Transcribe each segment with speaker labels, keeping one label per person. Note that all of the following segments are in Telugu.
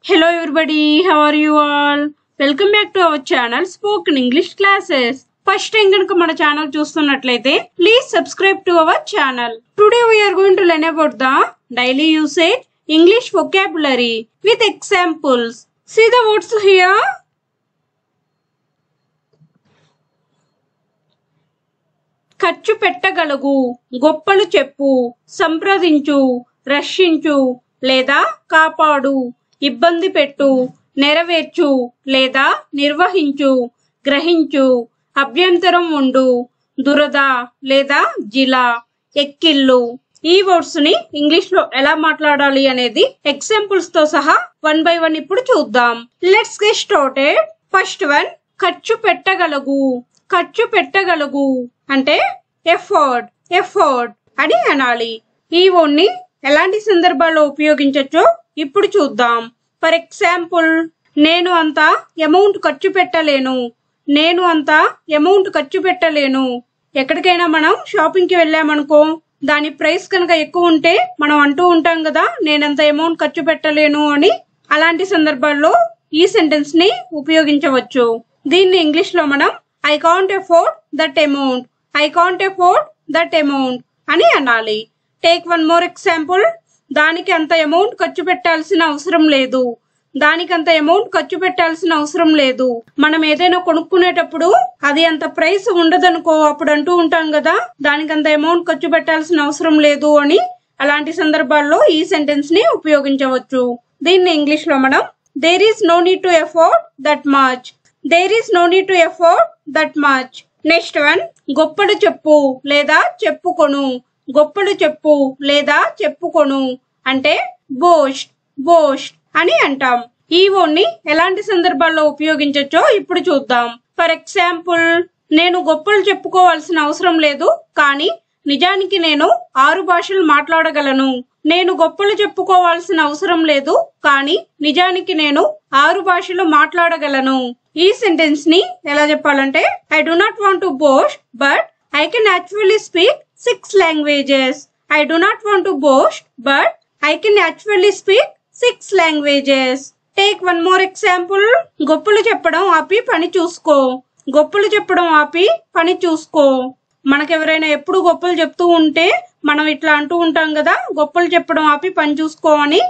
Speaker 1: Hello everybody, how are you all? Welcome back to our channel Spoken English Classes. First time ganaka mana channel చూస్తున్నట్లయితే please subscribe to our channel. Today we are going to learn about the daily usage English vocabulary with examples. See the words here. ఖర్చు పెట్టగలుగు, గొప్పలు చెప్పు, సంప్రదించు, రక్షించు లేదా కాపాడు, ఇబ్బంది పెట్టు, నెరవేర్చు లేదా నిర్వహించు, గ్రహించు, అభ్యంతరం ఉండు, దురద లేదా జిలా, ఎక్కిళ్ళు. ఈ వర్డ్స్ ని ఇంగ్లీష్ లో ఎలా మాట్లాడాలి అనేది ఎగ్జాంపుల్స్ తో సహా వన్ బై వన్ ఇప్పుడు చూద్దాం. Let's get started. First one, ఖర్చు పెట్టగలుగు. ఖర్చు పెట్టగలుగు అంటే ఎఫర్ట్ అని అనాలి. ఈ వర్డ్ ని ఎలాంటి సందర్భాల్లో ఉపయోగించొచ్చో ఇప్పుడు చూద్దాం. ఫర్ ఎగ్జాంపుల్, నేను అంత అమౌంట్ ఖర్చు పెట్టలేను. నేను అంత అమౌంట్ ఖర్చు పెట్టలేను. ఎక్కడికైనా మనం షాపింగ్ కి వెళ్ళామనుకో, దాని ప్రైస్ కనుక ఎక్కువ ఉంటే మనం అంటూ ఉంటాం కదా, నేనంత అమౌంట్ ఖర్చు పెట్టలేను అని. అలాంటి సందర్భాల్లో ఈ సెంటెన్స్ ని ఉపయోగించవచ్చు. దీన్ని ఇంగ్లీష్ లో మనం I can't afford that amount, I can't afford that amount అని అనాలి. Take one more example. దానికి అంత అమౌంట్ ఖర్చు పెట్టాల్సిన అవసరం లేదు. దానికి అంత అమౌంట్ ఖర్చు పెట్టాల్సిన అవసరం లేదు. మనం ఏదైనా కొనుక్కునేటప్పుడు అది అంత ప్రైస్ ఉండదనుకో, అప్పుడు అంటూ ఉంటాం కదా, దానికి అంత అమౌంట్ ఖర్చు పెట్టాల్సిన అవసరం లేదు అని. అలాంటి సందర్భాల్లో ఈ సెంటెన్స్ ని ఉపయోగించవచ్చు. దీన్ని ఇంగ్లీష్ లో మనం there is no need to afford that much, there is no need to afford that much. Next one, గొప్పలు చెప్పు లేదా చెప్పుకొను. గొప్పలు చెప్పు లేదా చెప్పుకొను అంటే బోస్ట్ అని అంటాం. ఈ వర్డ్ ని ఎలాంటి సందర్భాల్లో ఉపయోగించొచ్చో ఇప్పుడు చూద్దాం. ఫర్ ఎగ్జాంపుల్, నేను గొప్పలు చెప్పుకోవాల్సిన అవసరం లేదు, కానీ నిజానికి నేను 6 భాషలు మాట్లాడగలను. నేను గొప్పలు చెప్పుకోవాల్సిన అవసరం లేదు, కానీ నిజానికి నేను 6 భాషలు మాట్లాడగలను. ఈ సెంటెన్స్ ని ఎలా చెప్పాలంటే, I do not want to boast but I can actually speak 6 languages. I do not want to boast, but I can actually speak 6 languages. Take one more example. గొప్పలు చెప్పడం ఆపి పని చూసుకో. గొప్పలు చెప్పడం ఆపి పని చూసుకో. మనకెవరైనా ఎప్పుడు గొప్పలు చెప్తూ ఉంటే మనం ఇట్లా అంటూ ఉంటాం కదా, గొప్పలు చెప్పడం ఆపి పని చూసుకో అని.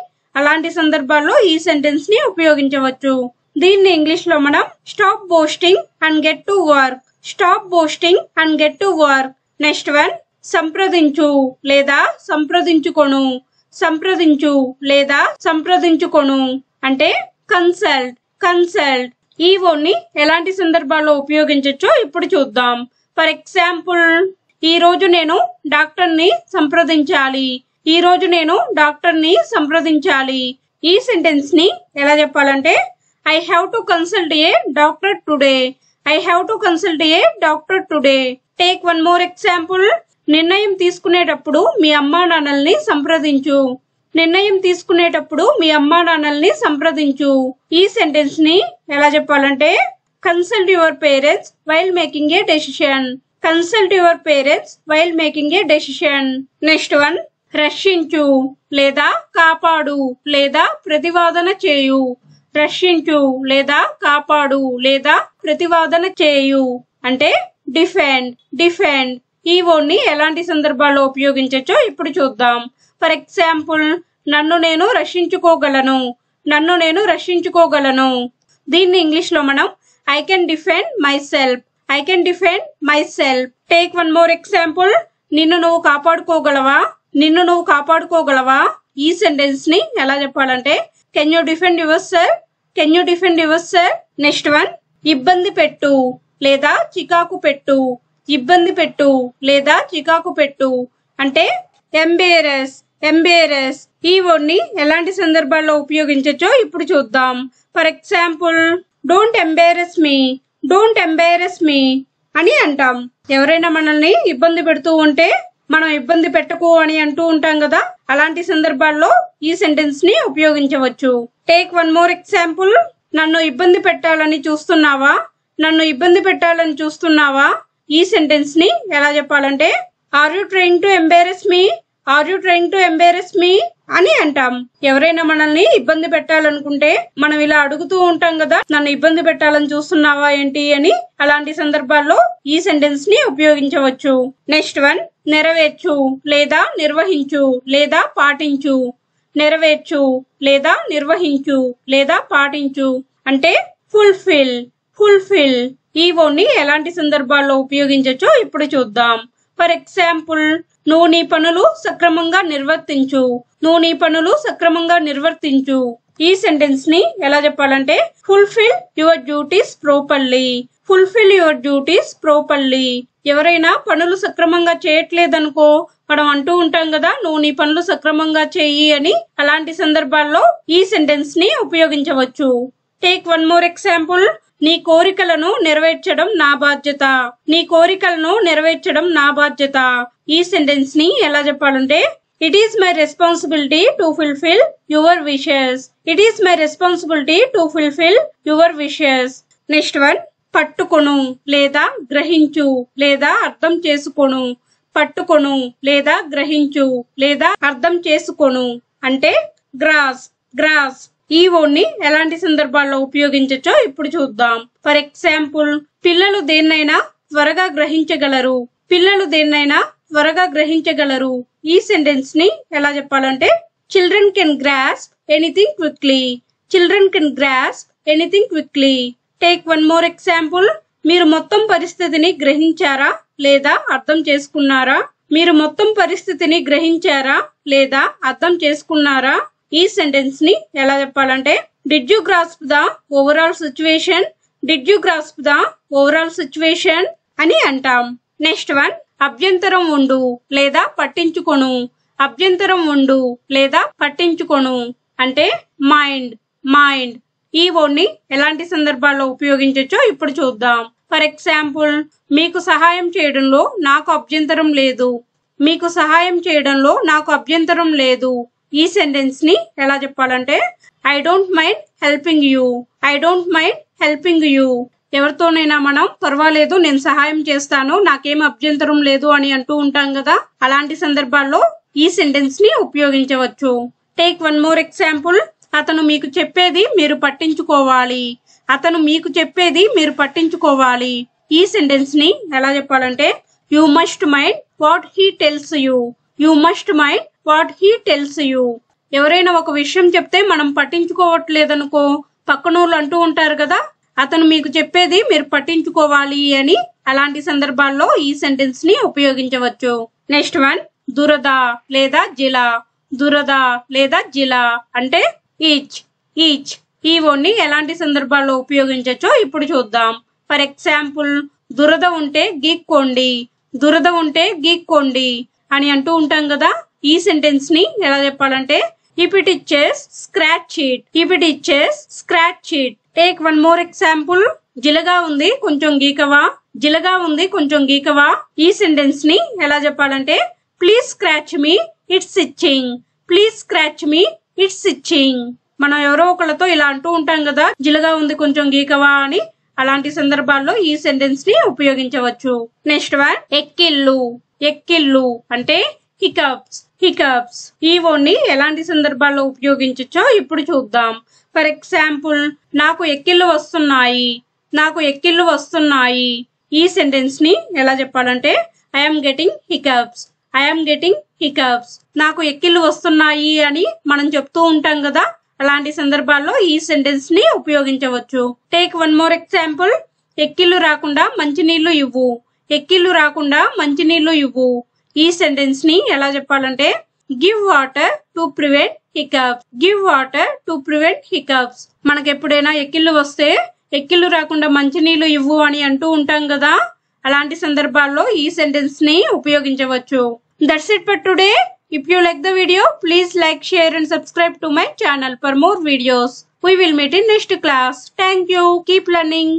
Speaker 1: అలాంటి సందర్భాల్లో ఈ సెంటెన్స్ ని ఉపయోగించవచ్చు. దీన్ని ఇంగ్లీష్ లో మనం stop boasting and get to work. Stop boasting and get to work. Next one, సంప్రదించు లేదా సంప్రదించుకొను. సంప్రదించు లేదా సంప్రదించుకొను అంటే కన్సల్ట్. ఈ వర్డ్ ని ఎలాంటి సందర్భాల్లో ఉపయోగించొచ్చో ఇప్పుడు చూద్దాం. ఫర్ ఎగ్జాంపుల్, ఈ రోజు నేను డాక్టర్ని సంప్రదించాలి. ఈ రోజు నేను డాక్టర్ని సంప్రదించాలి. ఈ సెంటెన్స్ ని ఎలా చెప్పాలంటే, I have to consult a doctor today. I have to consult a doctor today. Take one more example. నిర్ణయం తీసుకునేటప్పుడు మీ అమ్మా నాన్నల్ని సంప్రదించు. నిర్ణయం తీసుకునేటప్పుడు మీ అమ్మా నాన్నల్ని సంప్రదించు. ఈ సెంటెన్స్ ని ఎలా చెప్పాలంటే, consult your parents while making a decision. Consult your parents while making a decision. Next one, రక్షించు లేదా కాపాడు లేదా ప్రతివాదన చేయు. రక్షించు లేదా కాపాడు లేదా ప్రతివాదన చేయు అంటే డిఫెండ్. ఈ వర్డ్ ని ఎలాంటి సందర్భాల్లో ఉపయోగించొచ్చో ఇప్పుడు చూద్దాం. ఫర్ ఎగ్జాంపుల్, నన్ను నేను రక్షించుకోగలను. నన్ను నేను రక్షించుకోగలను. దీన్ని ఇంగ్లీష్ లో మనం I can defend my self. I can defend my self. Take one more example. నిన్ను నువ్వు కాపాడుకోగలవా. నిన్ను నువ్వు కాపాడుకోగలవా. ఈ సెంటెన్స్ ని ఎలా చెప్పాలంటే, can you defend your self. Can you defend your self. Next one, ఇబ్బంది పెట్టు లేదా చికాకు పెట్టు. ఇబ్బంది పెట్టు లేదా చికాకు పెట్టు అంటే ఎంబేరస్. ఈ వర్డ్ ని ఎలాంటి సందర్భాల్లో ఉపయోగించొచ్చో ఇప్పుడు చూద్దాం. For example, don't embarrass me. Don't embarrass me అని అంటాం. ఎవరైనా మనల్ని ఇబ్బంది పెడుతూ ఉంటే మనం ఇబ్బంది పెట్టకు అని అంటూ ఉంటాం కదా, అలాంటి సందర్భాల్లో ఈ సెంటెన్స్ ని ఉపయోగించవచ్చు. Take one more example. నన్ను ఇబ్బంది పెట్టాలని చూస్తున్నావా. నన్ను ఇబ్బంది పెట్టాలని చూస్తున్నావా. ఈ సెంటెన్స్ ని ఎలా చెప్పాలంటే, are you trying to embarrass me. Are you trying to embarrass me. అని అంటాం. ఎవరైనా మనల్ని ఇబ్బంది పెట్టాలనుకుంటే మనం ఇలా అడుగుతూ ఉంటాం కదా, నన్ను ఇబ్బంది పెట్టాలని చూస్తున్నావా ఏంటి అని. అలాంటి సందర్భాల్లో ఈ సెంటెన్స్ ని ఉపయోగించవచ్చు. నెక్స్ట్ వన్, నెరవేర్చు లేదా నిర్వహించు లేదా పాటించు. నెరవేర్చు లేదా నిర్వహించు లేదా పాటించు అంటే ఫుల్ఫిల్. ఫుల్ఫిల్ ఈ వర్డ్ ఎలాంటి సందర్భాల్లో ఉపయోగించవచ్చో ఇప్పుడు చూద్దాం. ఫర్ ఎగ్జాంపుల్, నువ్వు నీ పనులు సక్రమంగా నిర్వర్తించు. నువ్వు నీ పనులు సక్రమంగా నిర్వర్తించు. ఈ సెంటెన్స్ ని ఎలా చెప్పాలంటే fulfil your duties properly. Fulfil your duties properly. ఎవరైనా పనులు సక్రమంగా చేయట్లేదనుకో మనం అంటూ ఉంటాం కదా, నువ్వు నీ పనులు సక్రమంగా చెయ్యి అని. అలాంటి సందర్భాల్లో ఈ సెంటెన్స్ ని ఉపయోగించవచ్చు. Take one more example. నీ కోరికలను నెరవేర్చడం నా బాధ్యత. నీ కోరికలను నెరవేర్చడం నా బాధ్యత. ఈ సెంటెన్స్ ని ఎలా చెప్పాలంటే it is my responsibility to fulfil your wishes. It is my responsibility to fulfil your wishes. Next one, పట్టుకొను లేదా గ్రహించు లేదా అర్థం చేసుకొను. పట్టుకొను లేదా గ్రహించు లేదా అర్థం చేసుకొను అంటే గ్రాస్. గ్రాస్ ఈ వర్డ్ ని ఎలాంటి సందర్భాల్లో ఉపయోగించవచ్చో ఇప్పుడు చూద్దాం. ఫర్ ఎగ్జాంపుల్, పిల్లలు దేన్నైనా త్వరగా గ్రహించగలరు. పిల్లలు దేన్నైనా త్వరగా గ్రహించగలరు. ఈ సెంటెన్స్ ని ఎలా చెప్పాలంటే children can grasp anything quickly. Children can grasp anything quickly. Take one more example. మీరు మొత్తం పరిస్థితిని గ్రహించారా లేదా అర్థం చేసుకున్నారా. మీరు మొత్తం పరిస్థితిని గ్రహించారా లేదా అర్థం చేసుకున్నారా. ఈ సెంటెన్స్ ని ఎలా చెప్పాలంటే did you grasp the overall situation. Did you grasp the overall situation అని అంటాం. నెక్స్ట్ వన్, అభ్యంతరం ఉండు లేదా పట్టించుకొను. అభ్యంతరం ఉండు లేదా పట్టించుకొను అంటే మైండ్. మైండ్ ఈ వర్డ్ ని ఎలాంటి సందర్భాల్లో ఉపయోగించవచ్చో ఇప్పుడు చూద్దాం. ఫర్ ఎగ్జాంపుల్, మీకు సహాయం చేయడంలో నాకు అభ్యంతరం లేదు. మీకు సహాయం చేయడంలో నాకు అభ్యంతరం లేదు. ఈ సెంటెన్స్ ని ఎలా చెప్పాలంటే I don't mind helping you. I don't mind helping you. ఎవరితోనైనా మనం పర్వాలేదు నేను సహాయం చేస్తాను నాకేం అభ్యంతరం లేదు అని అంటూ ఉంటాం కదా, అలాంటి సందర్భాల్లో ఈ సెంటెన్స్ ని ఉపయోగించవచ్చు. Take one more example. అతను మీకు చెప్పేది మీరు పట్టించుకోవాలి. అతను మీకు చెప్పేది మీరు పట్టించుకోవాలి. ఈ సెంటెన్స్ ని ఎలా చెప్పాలంటే you must mind what he tells you. You must mind what he tells you. ఎవరైనా ఒక విషయం చెప్తే మనం పట్టించుకోవట్లేదనుకో పక్కనోళ్ళు అంటూ ఉంటారు కదా, అతను మీకు చెప్పేది మీరు పట్టించుకోవాలి అని. అలాంటి సందర్భాల్లో ఈ సెంటెన్స్ ని ఉపయోగించవచ్చు. నెక్స్ట్ వన్, దురద లేదా జిల. దురద లేదా జిల అంటే ఈచ్. ఈచ్ ఈ వర్డ్ ని ఎలాంటి సందర్భాల్లో ఉపయోగించవచ్చో ఇప్పుడు చూద్దాం. ఫర్ ఎగ్జాంపుల్, దురద ఉంటే గీక్కోండి. దురద ఉంటే గీక్కోండి అని అంటూ ఉంటాం కదా. ఈ సెంటెన్స్ ని ఎలా చెప్పాలంటే if it itches scratch it. If it itches scratch it. Take one more example. జిలగా ఉంది కొంచెం గీకవా. జిలగా ఉంది కొంచెం గీకవా. ఈ సెంటెన్స్ ని ఎలా చెప్పాలంటే please scratch me it's itching. Please scratch me it's itching. మనం ఎవరో ఒకళ్ళతో ఇలా అంటూ ఉంటాం కదా, జిలగా ఉంది కొంచెం గీకవా అని. అలాంటి సందర్భాల్లో ఈ సెంటెన్స్ ని ఉపయోగించవచ్చు. Next one, ఎక్కిళ్ళు. ఎక్కిళ్ళు అంటే హికప్స్. హికప్స్ ఈ వర్డ్ ని ఎలాంటి సందర్భాల్లో ఉపయోగించవచ్చో ఇప్పుడు చూద్దాం. ఫర్ ఎగ్జాంపుల్, నాకు ఎక్కిళ్ళు వస్తున్నాయి. నాకు ఎక్కిళ్ళు వస్తున్నాయి. ఈ సెంటెన్స్ ని ఎలా చెప్పాలంటే I'm getting hiccups. I'm getting hiccups. నాకు ఎక్కిళ్ళు వస్తున్నాయి అని మనం చెప్తూ ఉంటాం కదా, అలాంటి సందర్భాల్లో ఈ సెంటెన్స్ ని ఉపయోగించవచ్చు. Take one more example. ఎక్కిళ్ళు రాకుండా మంచినీళ్లు ఇవ్వు. ఎక్కిళ్ళు రాకుండా మంచినీళ్లు ఇవ్వు. ఈ సెంటెన్స్ ని ఎలా చెప్పాలంటే give water to prevent hiccups. Give water to prevent hiccups. మనకు ఎప్పుడైనా ఎక్కిళ్ళు వస్తే ఎక్కిళ్ళు రాకుండా మంచినీళ్లు ఇవ్వు అని అంటూ ఉంటాం కదా, అలాంటి సందర్భాల్లో ఈ సెంటెన్స్ ని ఉపయోగించవచ్చు. That's it for today. If you like the video, please like, share and subscribe to my channel for more videos. We will meet in next class. Thank you. Keep learning.